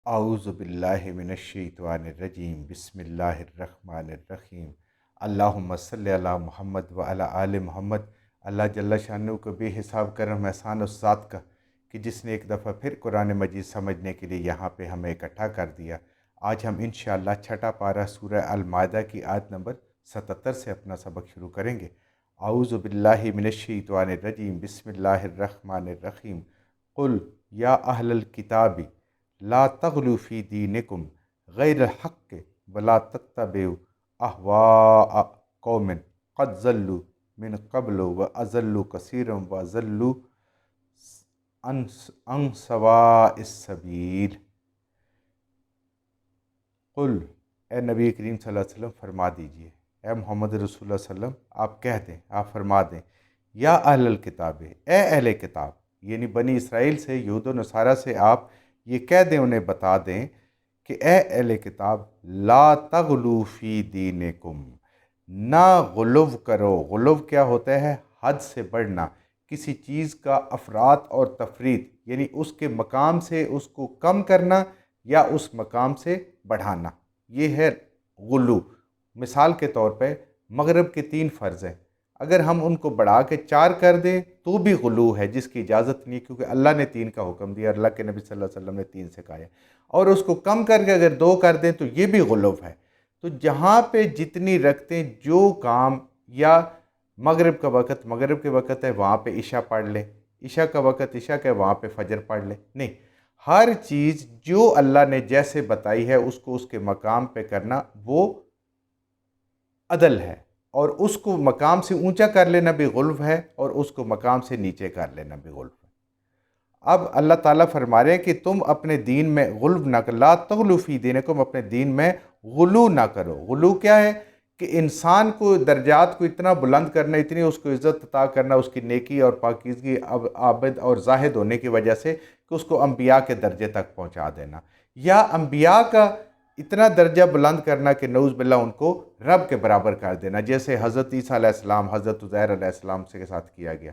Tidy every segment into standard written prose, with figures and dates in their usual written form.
اعوذ باللہ من الشیطان الرجیم بسم اللہ الرحمن الرحیم اللہم صلی علی محمد وعلی آل محمد۔ اللہ جل شانہ کو بے حساب کرم احسان اس ذات کا کہ جس نے ایک دفعہ پھر قرآن مجید سمجھنے کے لیے یہاں پہ ہمیں اکٹھا کر دیا۔ آج ہم انشاءاللہ چھٹا پارہ سورہ المائدہ کی آیت نمبر 77 سے اپنا سبق شروع کریں گے۔ اعوذ باللہ من الشیطان الرجیم بسم اللہ الرحمن الرحیم قل یا اہل الکتاب لا تغلوا فی دینکم غیر الحق ولا تتبعوا اہواء قوم قد ضلوا من قبل واضلوا کثیرا واضلوا عن سواء السبیل۔ قل، اے نبی کریم صلی اللہ علیہ وسلم فرما دیجئے، اے محمد رسول اللہ صلی اللہ علیہ وسلم آپ کہہ دیں، آپ فرما دیں، یا اہل الکتاب، اے اہل کتاب، یعنی بنی اسرائیل سے، یہود و نصارہ سے آپ یہ کہہ دیں، انہیں بتا دیں کہ اے اہل کتاب لا تغلو فی دینکم، نہ غلو کرو۔ غلو کیا ہوتا ہے؟ حد سے بڑھنا، کسی چیز کا افراط اور تفریط، یعنی اس کے مقام سے اس کو کم کرنا یا اس مقام سے بڑھانا، یہ ہے غلو۔ مثال کے طور پہ مغرب کے 3 فرض ہیں، اگر ہم ان کو بڑھا کے 4 کر دیں تو بھی غلو ہے، جس کی اجازت نہیں، کیونکہ اللہ نے 3 کا حکم دیا، اللہ کے نبی صلی اللہ علیہ وسلم نے 3 سکھایا، اور اس کو کم کر کے اگر 2 کر دیں تو یہ بھی غلو ہے۔ تو جہاں پہ جتنی رکھتے ہیں، جو کام، یا مغرب کا وقت مغرب کے وقت ہے وہاں پہ عشاء پڑھ لے، عشاء کا وقت عشاء کا ہے وہاں پہ فجر پڑھ لے، نہیں، ہر چیز جو اللہ نے جیسے بتائی ہے اس کو اس کے مقام پہ کرنا وہ عدل ہے، اور اس کو مقام سے اونچا کر لینا بھی غلو ہے، اور اس کو مقام سے نیچے کر لینا بھی غلو ہے۔ اب اللہ تعالیٰ فرما رہے ہیں کہ تم اپنے دین میں غلو نہ کرو، لا تغلو فی دینکم، اپنے دین میں غلو نہ کرو۔ غلو کیا ہے؟ کہ انسان کو درجات کو اتنا بلند کرنا، اتنی اس کو عزت عطا کرنا، اس کی نیکی اور پاکیزگی، عابد اور زاہد ہونے کی وجہ سے، کہ اس کو انبیاء کے درجے تک پہنچا دینا، یا انبیاء کا اتنا درجہ بلند کرنا کہ نعوذ باللہ ان کو رب کے برابر کر دینا، جیسے حضرت عیسیٰ علیہ السلام، حضرت عزیر علیہ السلام کے ساتھ کیا گیا،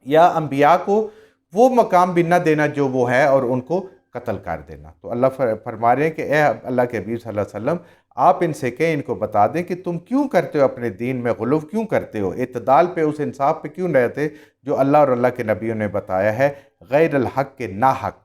یا انبیاء کو وہ مقام بھی نہ دینا جو وہ ہے اور ان کو قتل کر دینا۔ تو اللہ فرما رہے ہیں کہ اے اللہ کے حبیب صلی اللہ علیہ وسلم آپ ان سے کہیں، ان کو بتا دیں کہ تم کیوں کرتے ہو اپنے دین میں غلو، کیوں کرتے ہو، اعتدال پہ، اس انصاف پہ کیوں رہتے جو اللہ اور اللہ کے نبیوں نے بتایا ہے، غیر الحق کے ناحق۔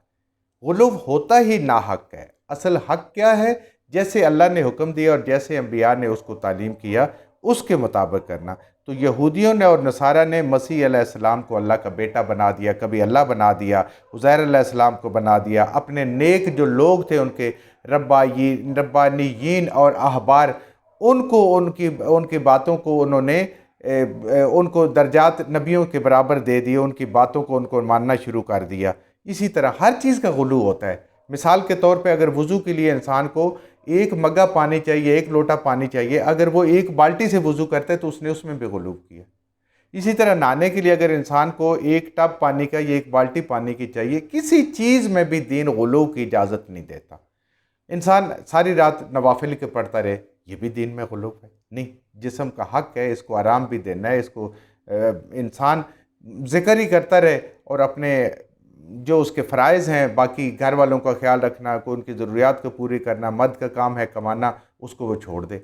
غلو ہوتا ہی ناحق ہے، اصل حق کیا ہے؟ جیسے اللہ نے حکم دیا اور جیسے انبیاء نے اس کو تعلیم کیا اس کے مطابق کرنا۔ تو یہودیوں نے اور نصارہ نے مسیح علیہ السلام کو اللہ کا بیٹا بنا دیا، کبھی اللہ بنا دیا، عزیر علیہ السلام کو بنا دیا، اپنے نیک جو لوگ تھے ان کے ربانیین اور احبار، ان کو ان کی باتوں کو انہوں نے ان کو درجات نبیوں کے برابر دے دیے، ان کی باتوں کو ان کو ماننا شروع کر دیا۔ اسی طرح ہر چیز کا غلو ہوتا ہے۔ مثال کے طور پہ اگر وضو کے لیے انسان کو 1 مگہ پانی چاہیے، 1 لوٹا پانی چاہیے، اگر وہ 1 بالٹی سے وضو کرتا ہے تو اس نے اس میں بھی غلو کیا۔ اسی طرح نہانے کے لیے اگر انسان کو 1 ٹب پانی کا یا 1 بالٹی پانی کی چاہیے، کسی چیز میں بھی دین غلو کی اجازت نہیں دیتا۔ انسان ساری رات نوافل کے پڑھتا رہے، یہ بھی دین میں غلو ہے؟ نہیں، جسم کا حق ہے، اس کو آرام بھی دینا ہے، اس کو انسان ذکر ہی کرتا رہے، اور اپنے جو اس کے فرائض ہیں، باقی گھر والوں کا خیال رکھنا، کو ان کی ضروریات کو پوری کرنا، مرد کا کام ہے کمانا، اس کو وہ چھوڑ دے،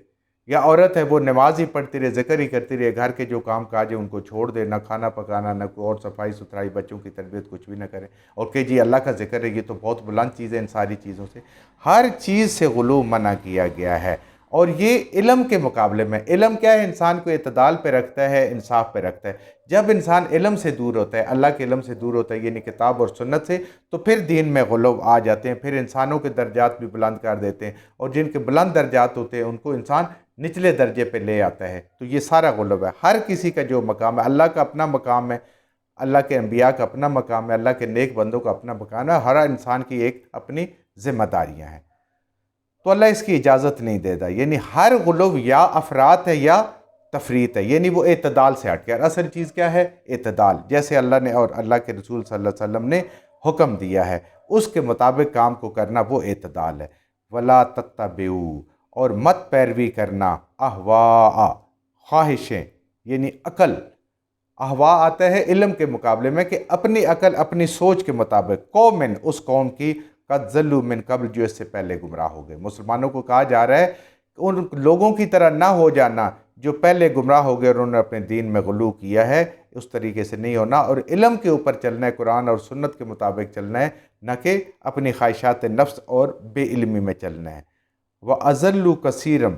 یا عورت ہے وہ نماز ہی پڑھتی رہے، ذکر ہی کرتی رہے، گھر کے جو کام کاج ہیں ان کو چھوڑ دے، نہ کھانا پکانا، نہ کوئی اور صفائی ستھرائی، بچوں کی تربیت، کچھ بھی نہ کرے، اور کہ جی اللہ کا ذکر ہے، یہ تو بہت بلند چیز ہے، ان ساری چیزوں سے، ہر چیز سے غلو منع کیا گیا ہے۔ اور یہ علم کے مقابلے میں، علم کیا ہے؟ انسان کو اعتدال پہ رکھتا ہے، انصاف پہ رکھتا ہے۔ جب انسان علم سے دور ہوتا ہے، اللہ کے علم سے دور ہوتا ہے، یعنی کتاب اور سنت سے، تو پھر دین میں غلو آ جاتے ہیں، پھر انسانوں کے درجات بھی بلند کر دیتے ہیں، اور جن کے بلند درجات ہوتے ہیں ان کو انسان نچلے درجے پہ لے آتا ہے۔ تو یہ سارا غلو ہے، ہر کسی کا جو مقام ہے، اللہ کا اپنا مقام ہے، اللہ کے انبیاء کا اپنا مقام ہے، اللہ کے نیک بندوں کا اپنا مقام ہے، ہر انسان کی ایک اپنی ذمہ داریاں ہیں۔ تو اللہ اس کی اجازت نہیں دیتا، یعنی ہر غلو یا افراط ہے یا تفریط ہے، یعنی وہ اعتدال سے ہٹ گیا۔ اصل چیز کیا ہے؟ اعتدال، جیسے اللہ نے اور اللہ کے رسول صلی اللہ علیہ وسلم نے حکم دیا ہے اس کے مطابق کام کو کرنا، وہ اعتدال ہے۔ وَلَا تَتَّبِعُوا، اور مت پیروی کرنا، احواء، خواہشیں، یعنی عقل۔ احواء آتا ہے علم کے مقابلے میں، کہ اپنی عقل، اپنی سوچ کے مطابق، قومن، اس قوم کی، قد ضلوا من قبل، جو اس سے پہلے گمراہ ہو گئے۔ مسلمانوں کو کہا جا رہا ہے کہ ان لوگوں کی طرح نہ ہو جانا جو پہلے گمراہ ہو گئے اور انہوں نے اپنے دین میں غلو کیا ہے، اس طریقے سے نہیں ہونا، اور علم کے اوپر چلنا ہے، قرآن اور سنت کے مطابق چلنا ہے، نہ کہ اپنی خواہشات نفس اور بے علمی میں چلنا ہے۔ وَأَضَلُّوا كَثِيرًا،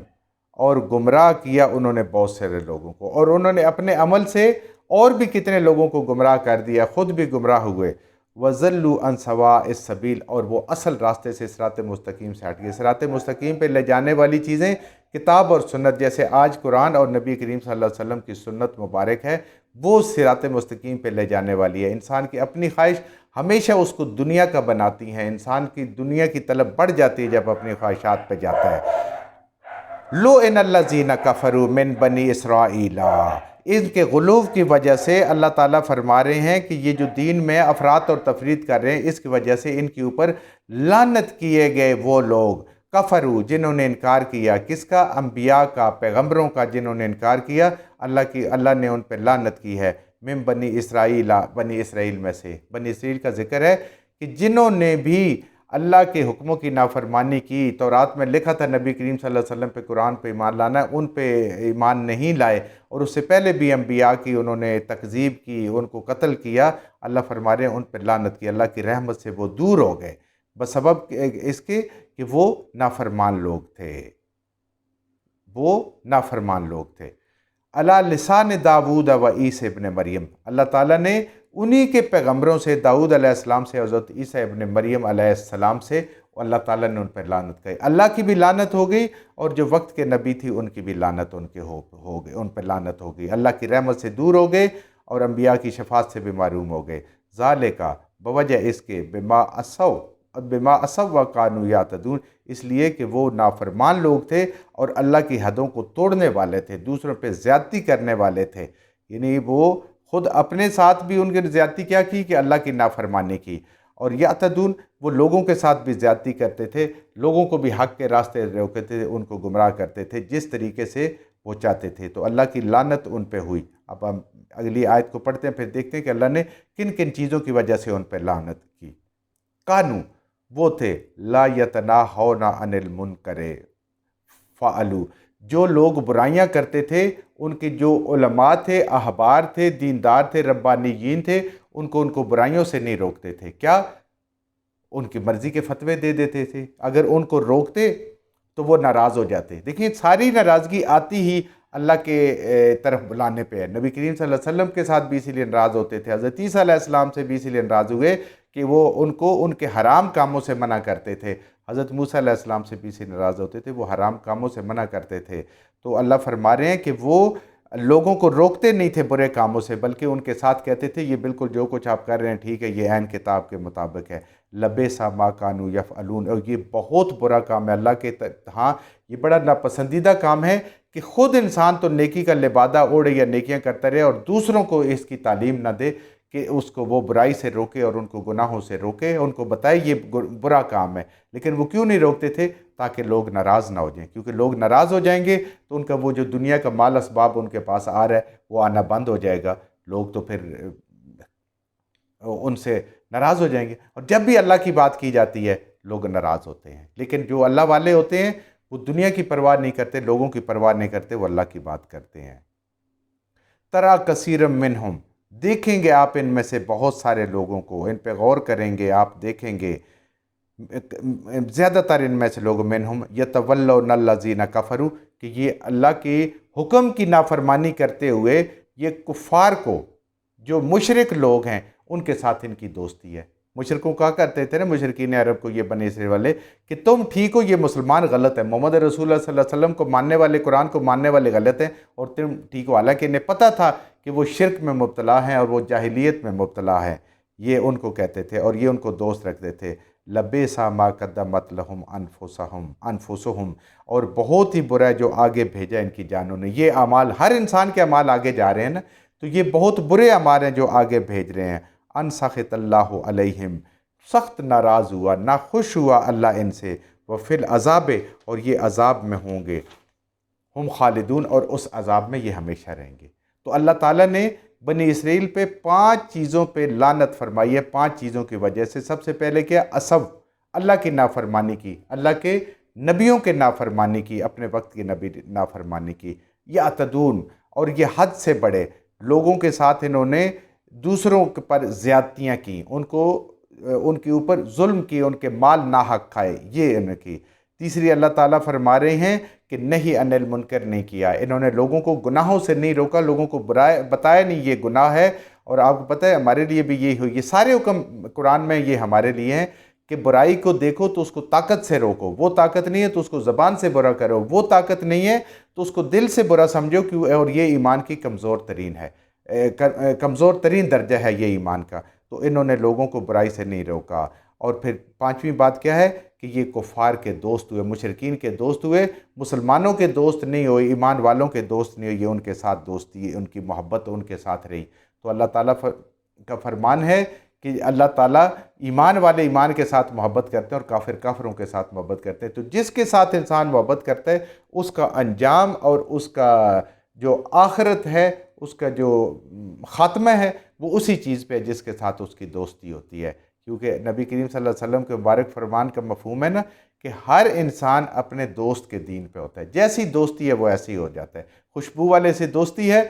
اور گمراہ کیا انہوں نے بہت سارے لوگوں کو، اور انہوں نے اپنے عمل سے اور بھی کتنے لوگوں کو گمراہ کر دیا، خود بھی گمراہ ہوئے۔ وَضَلُّوا عَنْ سَوَاءِ السَّبِيلِ، اور وہ اصل راستے سے، صراط مستقیم سے ہٹ گئے۔ صراط مستقیم پہ لے جانے والی چیزیں کتاب اور سنت، جیسے آج قرآن اور نبی کریم صلی اللہ علیہ وسلم کی سنت مبارک ہے، وہ صراط مستقیم پہ لے جانے والی ہے۔ انسان کی اپنی خواہش ہمیشہ اس کو دنیا کا بناتی ہیں، انسان کی دنیا کی طلب بڑھ جاتی ہے جب اپنی خواہشات پہ جاتا ہے۔ لُعِنَ الَّذِينَ كَفَرُوا مِن بَنِي إِسْرَائِيلَ، ان کے غلو کی وجہ سے اللہ تعالیٰ فرما رہے ہیں کہ یہ جو دین میں افراط اور تفریط کر رہے ہیں، اس کی وجہ سے ان کے اوپر لعنت کیے گئے وہ لوگ، کفروا، جنہوں نے انکار کیا، کس کا؟ انبیاء کا، پیغمبروں کا، جنہوں نے انکار کیا، اللہ نے ان پہ لعنت کی ہے۔ من بنی اسرائیل، بنی اسرائیل میں سے، بنی اسرائیل کا ذکر ہے کہ جنہوں نے بھی اللہ کے حکموں کی نافرمانی کی، تورات میں لکھا تھا نبی کریم صلی اللہ علیہ وسلم پہ قرآن پہ ایمان لانا، ان پہ ایمان نہیں لائے، اور اس سے پہلے بھی انبیاء کی انہوں نے تکذیب کی، ان کو قتل کیا، اللہ فرما رہے ہیں ان پہ لعنت کی، اللہ کی رحمت سے وہ دور ہو گئے بسبب اس کے کہ وہ نافرمان لوگ تھے، وہ نافرمان لوگ تھے۔ علی لسان داود و عیسی ابن مریم، اللہ تعالیٰ نے انہی کے پیغمبروں سے، داؤد علیہ السلام سے، حضرت عیسیٰ ابن مریم علیہ السلام سے، اللہ تعالیٰ نے ان پر لعنت کی۔ اللہ کی بھی لعنت ہو گئی، اور جو وقت کے نبی تھی ان کی بھی لعنت ان کے ہو گئی، ان پر لعنت ہو گئی، اللہ کی رحمت سے دور ہو گئے اور انبیاء کی شفاعت سے بھی محروم ہو گئے۔ ذالکا، بوجہ اس کے، بما عصوا وکانوا یعتدون، اس لیے کہ وہ نافرمان لوگ تھے اور اللہ کی حدوں کو توڑنے والے تھے، دوسروں پہ زیادتی کرنے والے تھے، یعنی وہ خود اپنے ساتھ بھی ان کی زیادتی کیا کی کہ اللہ کی نافرمانی کی، اور یعتدون، وہ لوگوں کے ساتھ بھی زیادتی کرتے تھے، لوگوں کو بھی حق کے راستے روکتے تھے، ان کو گمراہ کرتے تھے جس طریقے سے وہ چاہتے تھے، تو اللہ کی لعنت ان پہ ہوئی۔ اب ہم اگلی آیت کو پڑھتے ہیں، پھر دیکھتے ہیں کہ اللہ نے کن کن چیزوں کی وجہ سے ان پہ لعنت کی۔ کانو، وہ تھے، لا یتناہون عن المنکر فعلوا، جو لوگ برائیاں کرتے تھے، ان کے جو علماء تھے، احبار تھے، دیندار تھے، ربانیین تھے، ان کو برائیوں سے نہیں روکتے تھے، کیا؟ ان کی مرضی کے فتوے دے دیتے تھے، اگر ان کو روکتے تو وہ ناراض ہو جاتے۔ دیکھیں، ساری ناراضگی آتی ہی اللہ کے طرف بلانے پہ ہے۔ نبی کریم صلی اللہ علیہ وسلم کے ساتھ بھی اسی لیے ناراض ہوتے تھے، حضرت عیسیٰ علیہ السلام سے بھی اسی لیے ناراض ہوئے کہ وہ ان کو ان کے حرام کاموں سے منع کرتے تھے، حضرت موسیٰ علیہ السلام سے بھی اسی ناراض ہوتے تھے، وہ حرام کاموں سے منع کرتے تھے۔ تو اللہ فرما رہے ہیں کہ وہ لوگوں کو روکتے نہیں تھے برے کاموں سے، بلکہ ان کے ساتھ کہتے تھے یہ بالکل جو کچھ آپ کر رہے ہیں ٹھیک ہے، یہ عین کتاب کے مطابق ہے۔ لبئس ما کانوا یفعلون، اور یہ بہت برا کام ہے اللہ کے ہاں، یہ بڑا ناپسندیدہ کام ہے کہ خود انسان تو نیکی کا لبادہ اوڑھے یا نیکیاں کرتا رہے اور دوسروں کو اس کی تعلیم نہ دے کہ اس کو وہ برائی سے روکے اور ان کو گناہوں سے روکے، ان کو بتائے یہ برا کام ہے۔ لیکن وہ کیوں نہیں روکتے تھے؟ تاکہ لوگ ناراض نہ ہو جائیں، کیونکہ لوگ ناراض ہو جائیں گے تو ان کا وہ جو دنیا کا مال اسباب ان کے پاس آ رہا ہے وہ آنا بند ہو جائے گا، لوگ تو پھر ان سے ناراض ہو جائیں گے، اور جب بھی اللہ کی بات کی جاتی ہے لوگ ناراض ہوتے ہیں۔ لیکن جو اللہ والے ہوتے ہیں وہ دنیا کی پرواہ نہیں کرتے، لوگوں کی پرواہ نہیں کرتے، وہ اللہ کی بات کرتے ہیں۔ ترا کثیرا منہم، دیکھیں گے آپ ان میں سے بہت سارے لوگوں کو، ان پہ غور کریں گے آپ، دیکھیں گے زیادہ تر ان میں سے لوگ، منہم یتولون الذین کفروا، کہ یہ اللہ کے حکم کی نافرمانی کرتے ہوئے یہ کفار کو، جو مشرک لوگ ہیں ان کے ساتھ ان کی دوستی ہے۔ مشرکوں کہا کرتے تھے نا مشرکین عرب کو، یہ بنی اسرائیل والے، کہ تم ٹھیک ہو، یہ مسلمان غلط ہے، محمد رسول اللہ صلی اللہ علیہ وسلم کو ماننے والے، قرآن کو ماننے والے غلط ہیں، اور تم ٹھیک ہو، حالانکہ انہیں پتہ تھا کہ وہ شرک میں مبتلا ہیں اور وہ جاہلیت میں مبتلا ہیں، یہ ان کو کہتے تھے اور یہ ان کو دوست رکھتے تھے۔ لبئس ما قدمت لهم انفسهم، اور بہت ہی برا ہے جو آگے بھیجا ان کی جانوں نے۔ یہ اعمال، ہر انسان کے اعمال آگے جا رہے ہیں نا، تو یہ بہت برے اعمال ہیں جو آگے بھیج رہے ہیں۔ ان سخط اللہ علیہم، سخت ناراض ہوا، ناخوش ہوا اللہ ان سے، وفی العذاب، اور یہ عذاب میں ہوں گے، ہم خالدون، اور اس عذاب میں یہ ہمیشہ رہیں گے۔ تو اللہ تعالیٰ نے بنی اسرائیل پہ 5 چیزوں پہ لعنت فرمائی ہے، 5 چیزوں کی وجہ سے۔ سب سے پہلے کیا؟ عصو، اللہ کی نافرمانی کی، اللہ کے نبیوں کے نافرمانی کی، اپنے وقت کے نبی نافرمانی کی، یعتدون، اور یہ حد سے بڑے لوگوں کے ساتھ انہوں نے دوسروں پر زیادتیاں کی، ان کے اوپر ظلم کی، ان کے مال ناحق کھائے، یہ انہوں نے کی۔ تیسری اللہ تعالیٰ فرما رہے ہیں کہ نہیں عن المنکر نہیں کیا، انہوں نے لوگوں کو گناہوں سے نہیں روکا، لوگوں کو بتایا نہیں یہ گناہ ہے۔ اور آپ کو پتہ ہے ہمارے لیے بھی یہی ہوئی، یہ سارے حکم قرآن میں یہ ہمارے لیے ہیں کہ برائی کو دیکھو تو اس کو طاقت سے روکو، وہ طاقت نہیں ہے تو اس کو زبان سے برا کرو، وہ طاقت نہیں ہے تو اس کو دل سے برا سمجھو، اور یہ ایمان کی کمزور ترین ہے، کمزور ترین درجہ ہے یہ ایمان کا۔ تو انہوں نے لوگوں کو برائی سے نہیں روکا۔ اور پھر پانچویں بات کیا ہے کہ یہ کفار کے دوست ہوئے، مشرکین کے دوست ہوئے، مسلمانوں کے دوست نہیں ہوئے، ایمان والوں کے دوست نہیں ہوئے، یہ ان کے ساتھ دوستی، ان کی محبت ان کے ساتھ رہی۔ تو اللہ تعالیٰ کا فرمان ہے کہ اللہ تعالیٰ ایمان والے ایمان کے ساتھ محبت کرتے ہیں اور کافر کافروں کے ساتھ محبت کرتے ہیں۔ تو جس کے ساتھ انسان محبت کرتا ہے اس کا انجام اور اس کا جو آخرت ہے، اس کا جو خاتمہ ہے، وہ اسی چیز پہ جس کے ساتھ اس کی دوستی ہوتی ہے۔ کیونکہ نبی کریم صلی اللہ علیہ وسلم کے مبارک فرمان کا مفہوم ہے نا کہ ہر انسان اپنے دوست کے دین پہ ہوتا ہے، جیسی دوستی ہے وہ ایسی ہو جاتا ہے۔ خوشبو والے سے دوستی ہے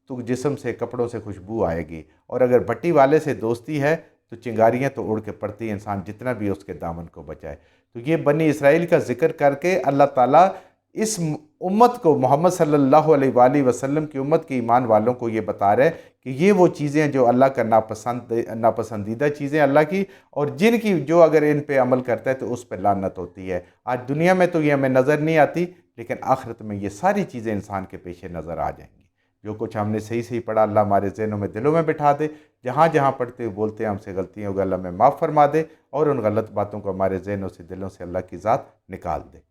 تو جسم سے کپڑوں سے خوشبو آئے گی، اور اگر بٹی والے سے دوستی ہے تو چنگاریاں تو اڑ کے پڑتی ہیں، انسان جتنا بھی اس کے دامن کو بچائے۔ تو یہ بنی اسرائیل کا ذکر کر کے اللہ تعالیٰ اس امت کو، محمد صلی اللہ علیہ وآلہ وسلم کی امت کے ایمان والوں کو یہ بتا رہے کہ یہ وہ چیزیں جو اللہ کا ناپسندیدہ چیزیں اللہ کی، اور جن کی جو اگر ان پہ عمل کرتا ہے تو اس پہ لعنت ہوتی ہے۔ آج دنیا میں تو یہ ہمیں نظر نہیں آتی، لیکن آخرت میں یہ ساری چیزیں انسان کے پیچھے نظر آ جائیں گی۔ جو کچھ ہم نے صحیح پڑھا اللہ ہمارے ذہنوں میں، دلوں میں بٹھا دے، جہاں جہاں پڑھتے ہوئے بولتے ہیں ہم سے غلطیاں ہوگا اللہ میں معاف فرما دے، اور ان غلط باتوں کو ہمارے ذہنوں سے، دلوں سے اللہ کی ذات نکال دے۔